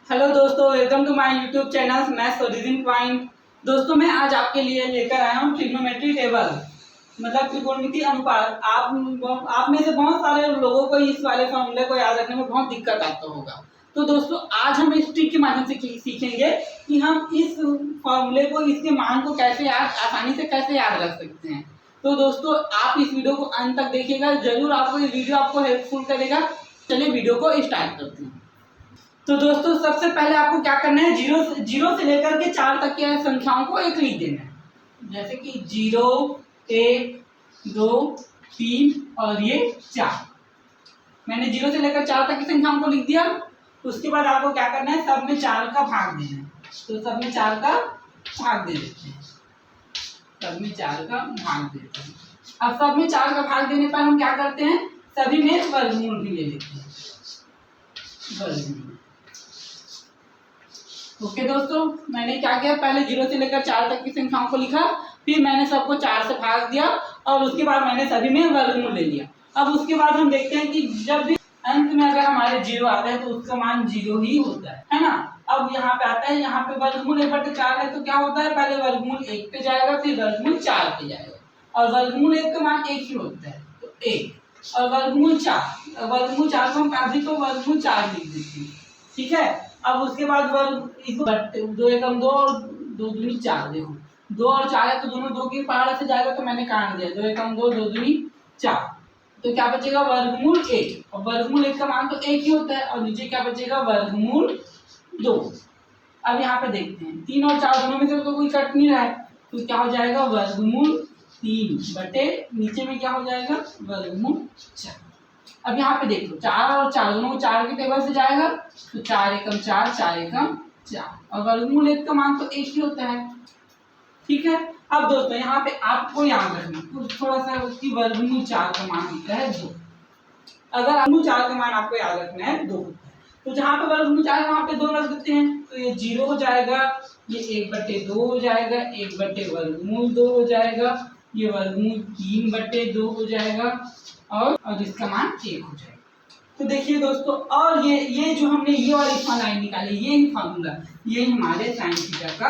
Hello दोस्तों, welcome to my YouTube channel maths origin point. दोस्तों मैं आज आपके लिए लेकर आया हूँ ट्रिग्नोमेट्री टेबल, मतलब त्रिकोणमितीय अनुपात। आप में से बहुत सारे लोगों को इस वाले फॉर्मूले को याद रखने में बहुत दिक्कत आता होगा। तो दोस्तों आज हम इस ट्रिक के माध्यम से सीखेंगे कि हम इस फॉर्मूले को, इसके मान को कैसे आसानी से कैसे याद रख सकते हैं। तो दोस्तों आप इस वीडियो को अंत तक देखिएगा, जरूर आपको ये वीडियो आपको हेल्पफुल करेगा। चलिए वीडियो को स्टार्ट करते हैं। तो दोस्तों सबसे पहले आपको क्या करना है, जीरो से लेकर के 4 तक की संख्याओं को एक लिख देना है। जैसे कि 0, 1, 2, 3 और ये 4। मैंने 0 से लेकर 4 तक की संख्याओं को लिख दिया। उसके बाद आपको क्या करना है, सब में 4 का भाग देना है। तो सब में 4 का भाग दे देते हैं। सब में 4 का भाग देते हैं। अब सब में 4 का भाग देने पर हम क्या करते हैं, सभी में वर्गमूल भी ले लेते हैं। वर्गमूल। ओके दोस्तों, मैंने क्या किया, पहले 0 से लेकर 4 तक की संख्याओं को लिखा, फिर मैंने सबको 4 से भाग दिया और उसके बाद मैंने सभी में वर्गमूल ले लिया। अब उसके बाद हम देखते हैं कि जब भी अंत में अगर हमारे 0 आता है तो उसका मान 0 ही होता है ना। अब यहाँ पे आता है, यहाँ पे वर्गमूल 1/4 है तो क्या होता है, पहले वर्गमूल 1 पे जाएगा, फिर वर्गमूल 4 पे जाएगा। और वर्गमूल 1 का मान 1 ही होता है तो 1। और वर्गमूल 4 को हम अभी तो वर्गमूल 4 लिख देते हैं, ठीक है। अब उसके बाद इसको 2 एकम 2 और 2 दूनी 4। देखो 2 और 4 है तो दोनों 2 की पहाड़ से जाएगा तो मैंने काट दिया। 2 एकम 2, 2 दूनी 4। तो क्या बचेगा, वर्गमूल 1। और वर्गमूल 1 का मान तो 1 ही होता है। और नीचे क्या बचेगा, वर्गमूल 2। अब यहाँ पे देखते हैं 3 और 4 दोनों में से तो कोई कट नहीं रहा है, तो क्या हो जाएगा, वर्गमूल 3 बटे नीचे में क्या हो जाएगा, वर्गमूल 4। अब यहाँ पे देखो 4 और 4 दोनों को 4 के टेबल से जाएगा तो 4 एकम 4, 4 एकम 4। और वर्गमूल 1 का मान तो 1 ही होता है, ठीक है। अब दोस्तों यहाँ पे आपको याद रखना कुछ थोड़ा सा, उसकी वर्गमूल 4 का मान होता है 2। अगर वर्गमूल 4 का मान आपको याद रखना है 2, तो जहाँ पे वर्गमूल 4 है वहाँ पे 2 रख देते हैं तो ये 0 हो जाएगा, ये 1/2 हो जाएगा, 1/वर्गमूल 2 हो जाएगा, ये वर्गमूल 3/2 हो जाएगा और इसका मान 1 हो जाएगा। तो देखिए दोस्तों, और ये जो हमने ये वाली लाइन निकाली, ये ही फॉर्मूला, ये हमारे साइन थीटा का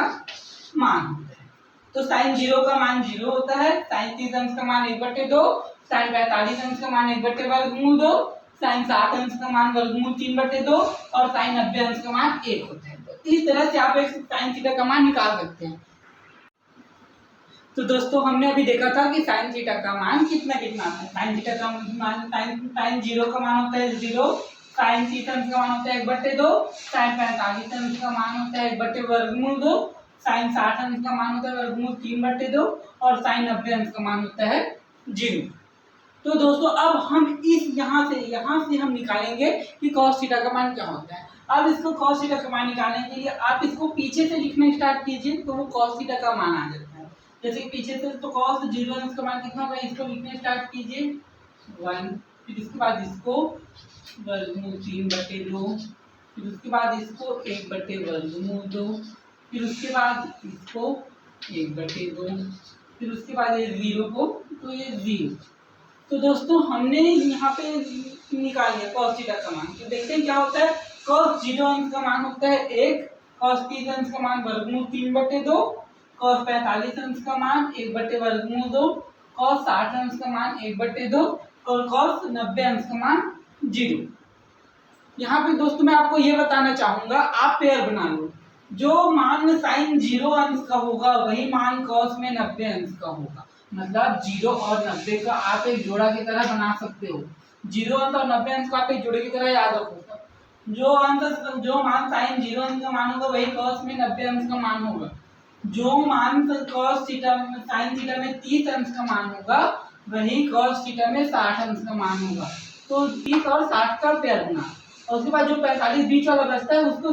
मान होता है। तो साइन 0 का मान 0 होता है, साइन 30 अंश का मान 1/2, साइन 45 अंश का मान 1/वर्गमूल 2, साइन 60 अंश का मान वर्गमूल 3/2 और साइन 90 अंश का मान 1 होता है। तो इस तरह से आप एक साइन थीटा का मान निकाल सकते हैं। तो दोस्तों हमने अभी देखा था कि साइन थीटा का मान कितना आता है। साइन थीटा का मान, साइन 0 का मान होता है 0, साइन 30 अंश का मान होता है 1/2, साइन 45 अंश का मान होता है 1/वर्गमूल 2, साइन 60 अंश का मान होता है वर्गमूल 3/2 और साइन 90 अंश का मान होता है 0। तो दोस्तों अब हम इस यहाँ से हम निकालेंगे कि cos थीटा का मान क्या होता है। अब इसको cos थीटा का मान निकालने के लिए आप इसको पीछे से लिखना स्टार्ट कीजिए तो वो cos थीटा का मान आ जाता है। जैसे कि पीछे से तो cos 0 अंश का मान कितना होगा, इसको लिखने स्टार्ट कीजिए 1, फिर उसके बाद इसको वर्गमूल 3/2, फिर उसके बाद इसको 1/वर्गमूल 2, फिर उसके बाद इसको 1/2, फिर उसके बाद ये 0 को तो ये 0। तो दोस्तों हमने यहाँ पे निकाल लिया cos थीटा का मान। तो देखते हैं क्या होता है, cos 0 अंश का मान होता है 1, cos 30 अंश का मान वर्गमूल 3/2, cos 45 अंश का मान 1/वर्गमूल 2, cos 60 अंश का मान 1/2 और cos 90 अंश का मान 0। यहाँ पे दोस्तों मैं आपको ये बताना चाहूंगा, आप पेयर बना लो, जो मान साइन 0 अंश का होगा वही मान cos में 90 अंश का होगा। मतलब 0 और 90 का आप एक जोड़ा की तरह बना सकते हो। 0 अंश और 90 अंश को आप एक जोड़े की तरह याद रखो। जो मान साइन 0 अंश का मान होगा वही cos में 90 अंश का मान होगा। जो मान cos थीटा में साइन थीटा में 30 अंश का मान होगा वही cos थीटा में 60 अंश का मान होगा। तो 30 और 60 का पेयर बना, और उसके बाद जो 45 बीच वाला बचता है उसको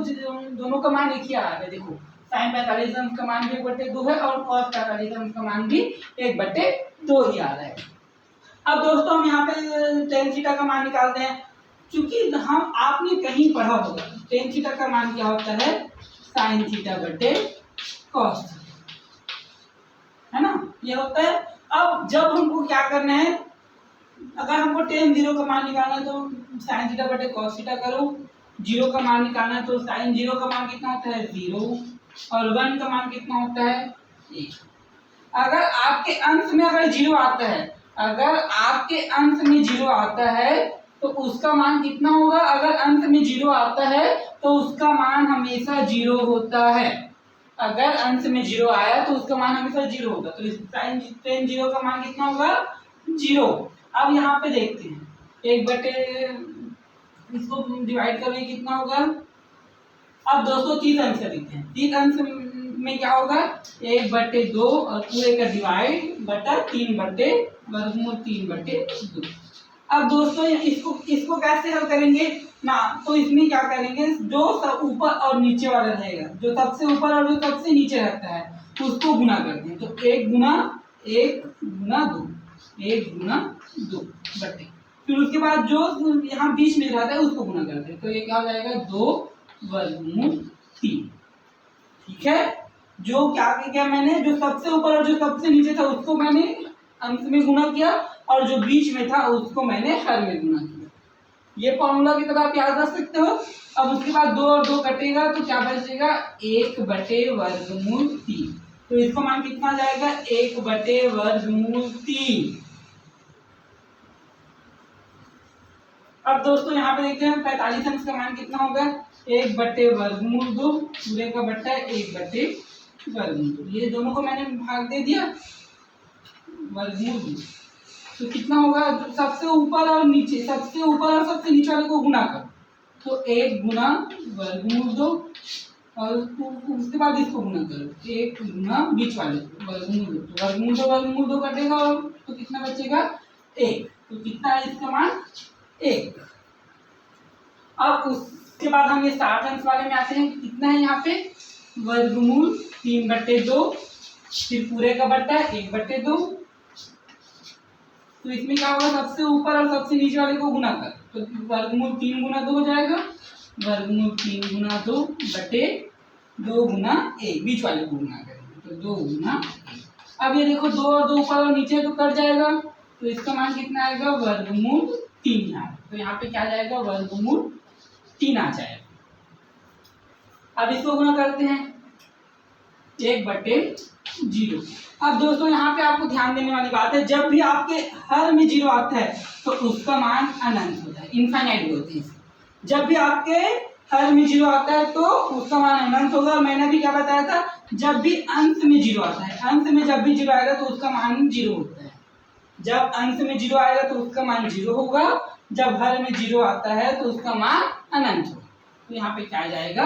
दोनों का मान एक ही आ रहा है। देखो साइन 45 अंश का मान भी 1/2 है और cos 45 अंश का मान भी 1/2 ही आ रहा है। अब दोस्तों हम यहाँ पे टेन थीटा का मान निकालते हैं। क्योंकि हम आपने कहीं पढ़ा होगा टेन थीटा का मान क्या होता है, साइन थीटा बटे कॉस, है ना, ये होता है। अब जब हमको क्या करना है, अगर हमको टेन 0 का मान निकालना है तो साइन थीटा बटे कॉस थीटा करो, जीरो का मान निकालना है तो साइन जीरो का मान कितना होता है 0 और 1 का मान कितना होता है 1। अगर आपके अंश में अगर जीरो आता है, अगर आपके अंश में जीरो आता है तो उसका मान कितना होगा? अगर अंश में जीरो आता है तो उसका मान हमेशा जीरो होता है। अगर अंश में जीरो आया तो उसका मान हमेशा जीरो होगा। तो इस साइन टेन जीरो का मान कितना होगा? जीरो। अब यहाँ पे देखते हैं, एक बटे इसको डिवाइड करें कितना होगा? अब दोस्तों 30 अंश लिखते हैं। 30 अंश में क्या होगा? 1/2 और पूरे का डिवाइड बटा 3/, वर्गमूल 3/2। अब दोस्तों इसको कैसे हल करेंगे ना? तो इसमें क्या करेंगे, जो सब ऊपर और नीचे वाला रहेगा, जो सबसे ऊपर और जो सबसे नीचे रहता है उसको गुना करते हैं। तो 1 गुना 2, 1 गुना 2 बटे, फिर उसके बाद जो यहाँ बीच में रहता है उसको गुना करते हैं। तो ये क्या हो जाएगा? 2 वर्गमूल 3। ठीक है, जो क्या किया मैंने, जो सबसे ऊपर और जो सबसे नीचे था उसको मैंने अंश में गुना किया और जो बीच में था उसको मैंने हर में गुना किया। ये फॉर्मूला की तरह आप याद रख सकते हो। अब उसके बाद 2 और 2 कटेगा तो क्या बचेगा? 1/वर्गमूल 3। तो इसका मान कितना आ जाएगा? 1/वर्गमूल 3। अब दोस्तों यहाँ पे देखते हैं 45 अंश का मान कितना होगा? 1/वर्गमूल 2 पूरे का बट्टा 1/वर्गमूल 2। ये दोनों को मैंने भाग दे दिया, वर्गमूल 2। तो कितना होगा? सबसे ऊपर और नीचे, सबसे ऊपर और सबसे नीचे वाले को गुना कर, तो 1 गुना वर्गमूल 2 और उसके बाद इसको गुना करो 1 गुना बीच वाले वर्गमूल 2। तो वर्गमूल 2 कटेगा और तो कितना बचेगा? 1। तो कितना है इसका मान? 1। अब उसके बाद हम ये 60 अंश वाले में आते हैं। कितना है यहाँ पे? वर्गमूल 3/2, फिर पूरे का बट्टा 1/2। तो इसमें क्या होगा? सबसे ऊपर और सबसे नीचे वाले को गुना कर, तो वर्गमूल 3 गुना 2 हो जाएगा। वर्गमूल 3 गुना 2 बटे 2 गुना 1, बीच वाले को गुना करेंगे तो 2 गुना 1। अब ये देखो 2 और 2 ऊपर और नीचे तो कट जाएगा, तो इसका मान कितना आएगा? वर्गमूल 3 यहाँ। तो यहाँ पे क्या आ जाएगा? वर्गमूल 3 आ जाएगा। अब इसको गुना करते हैं 1/0। अब दोस्तों यहाँ पे आपको ध्यान देने वाली बात है, जब भी आपके हर में जीरो आता है तो उसका मान अनंत होता है, इनफाइनाइट होती है। जब भी आपके हर में जीरो आता है तो उसका मान अनंत होगा। मैंने भी क्या बताया था? जब भी अंश में जीरो आता है, अंश में जब भी जीरो आएगा तो उसका मान जीरो होता है। जब अंश में जीरो आएगा तो उसका मान जीरो होगा, जब हर में जीरो आता है तो उसका मान अनंत होगा। तो यहाँ पे क्या आ जाएगा?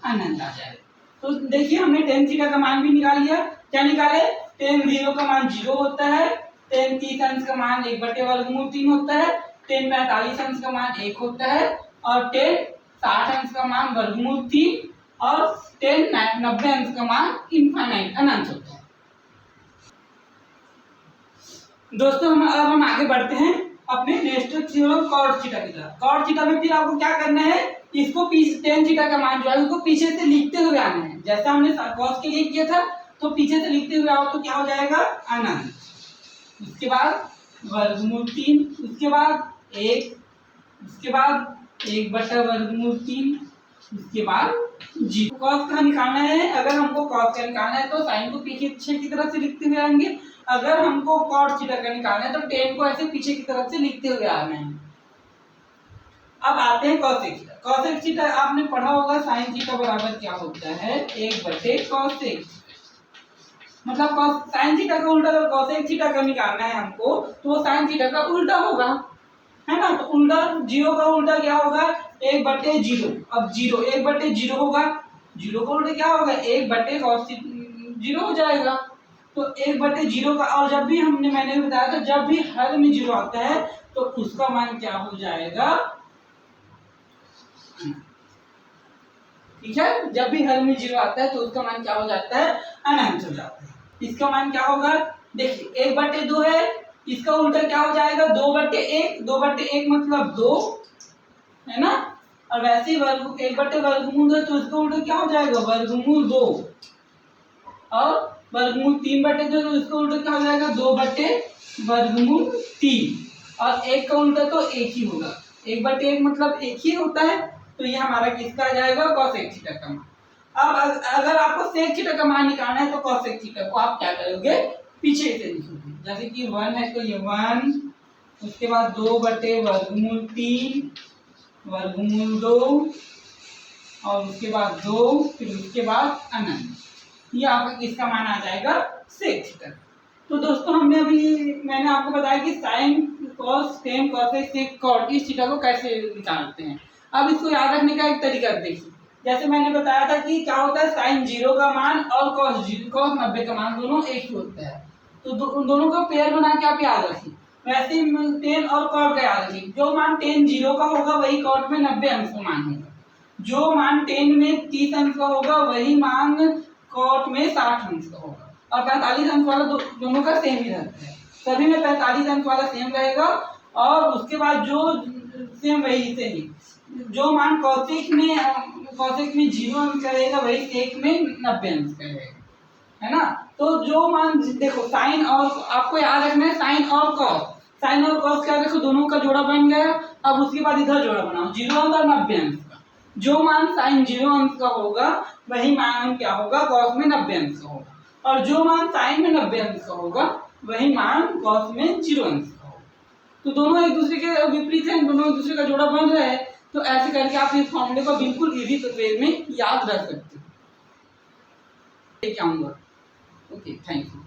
अनंत आ जाएगा। तो देखिए हमने tan थीटा का मान भी निकाल लिया। क्या निकाले? tan 0 का मान 0 होता है, tan 30 अंश का मान 1/वर्गमूल 3 होता है, tan 45 अंश का मान 1 होता है और tan 60 अंश का मान वर्गमूल 3 और tan 90 अंश का मान इनफाइनाइट अनंत होता है। दोस्तों अब हम आगे बढ़ते हैं अपने नेक्स्ट थ्योरम cos थीटा की तरफ। cos थीटा में फिर आपको क्या करना है? इसको tan थीटा का मान जो है उसको पीछे से लिखते हुए आना है। जैसा हमने cos के लिए किया था तो पीछे से लिखते हुए आओ तो क्या हो जाएगा? अनंत। उसके बाद वर्गमूल 3, उसके बाद 1, उसके बाद 1/वर्गमूल 3, उसके बाद 0। cos का निकालना है। अगर हमको cos का निकालना है तो साइन को पीछे की तरफ से लिखते हुए आएंगे। अगर हमको cos थीटा का निकालना है तो tan को ऐसे पीछे की तरफ से लिखते हुए आना है। अब आते हैं cosec थीटा। cosec थीटा आपने पढ़ा होगा, sin थीटा बराबर क्या होता है? 1/cosec। मतलब sin थीटा का उल्टा अगर cosec थीटा का निकालना है हमको तो sin थीटा का उल्टा होगा, है ना? तो उल्टा 0 का उल्टा क्या होगा? 1/0। अब 0 1/0 होगा, 0 का उल्टा क्या होगा? 1/cos 0 हो जाएगा। तो 1/0 का, और जब भी मैंने बताया था जब भी हर में 0 आता है तो उसका मान क्या हो जाएगा? ठीक है, जब भी हर में 0 आता है तो उसका मान क्या हो जाता है? अनंत हो जाता है। इसका मान क्या होगा? देखिए 1/2 है, इसका उल्टा क्या हो जाएगा? 2/1। 2/1 मतलब 2, है ना? और वैसे ही 1/वर्गमूल है तो इसका उल्टा क्या हो जाएगा? वर्गमूल 2। और वर्गमूल 3/2 तो इसका उल्टा क्या हो जाएगा? 2/वर्गमूल 3। और 1 का उल्टा तो 1 ही होगा। 1/1 मतलब 1 ही होता है। तो ये हमारा किसका आ जाएगा, cos थीटा का मान। अब अगर आपको sec थीटा का मान निकालना है तो cos थीटा को आप क्या करोगे, पीछे से लिखोगे। जैसे कि 1 है तो ये 1, उसके बाद 2/√3 वर्गमूल 2 और उसके बाद 2, फिर उसके बाद अनंत। ये आपका किसका मान आ जाएगा, sec थीटा। तो दोस्तों हमने अभी मैंने आपको बताया कि sine cos tan cosec sec cot इस थीटा को कैसे निकालते हैं। अब इसको याद रखने का एक तरीका देखिए। जैसे मैंने बताया था कि क्या होता है, साइन 0 का मान और कॉस 90 का मान दोनों एक ही होता है। तो दोनों का पेयर बना के आप याद रखिए। वैसे ही टेन और कॉट का याद रखिए। जो मान टेन 0 का होगा वही कॉट में 90 अंश का मान होगा। जो मान टेन में 30 अंश का होगा वही मान कॉट में 60 अंश का होगा। और 45 अंश वाला दोनों का सेम ही रहता है। सभी में 45 अंश वाला सेम रहेगा। और उसके बाद जो सेम वही से ही जो मान कौशिक में 0 अंश का रहेगा वही सेक में 90 अंश का रहेगा, है ना। तो जो मान देखो साइन और आपको याद रखना है, साइन और कॉस क्या देखो दोनों का जोड़ा बन गया। अब उसके बाद इधर जोड़ा बनाओ 0 अंश और 90 अंश का। जो मान साइन 0 अंश का होगा वही मान क्या होगा, कॉस में 90 अंश का होगा। और जो मान साइन में 90 अंश का होगा वही मान कॉस में 0 अंश का होगा। तो दोनों एक दूसरे के विपरीत हैं, दोनों एक दूसरे का जोड़ा बन रहा है। तो ऐसे करके आप इस फॉर्मूले को बिल्कुल इजी वे में याद रख सकते हो। Okay, thank you.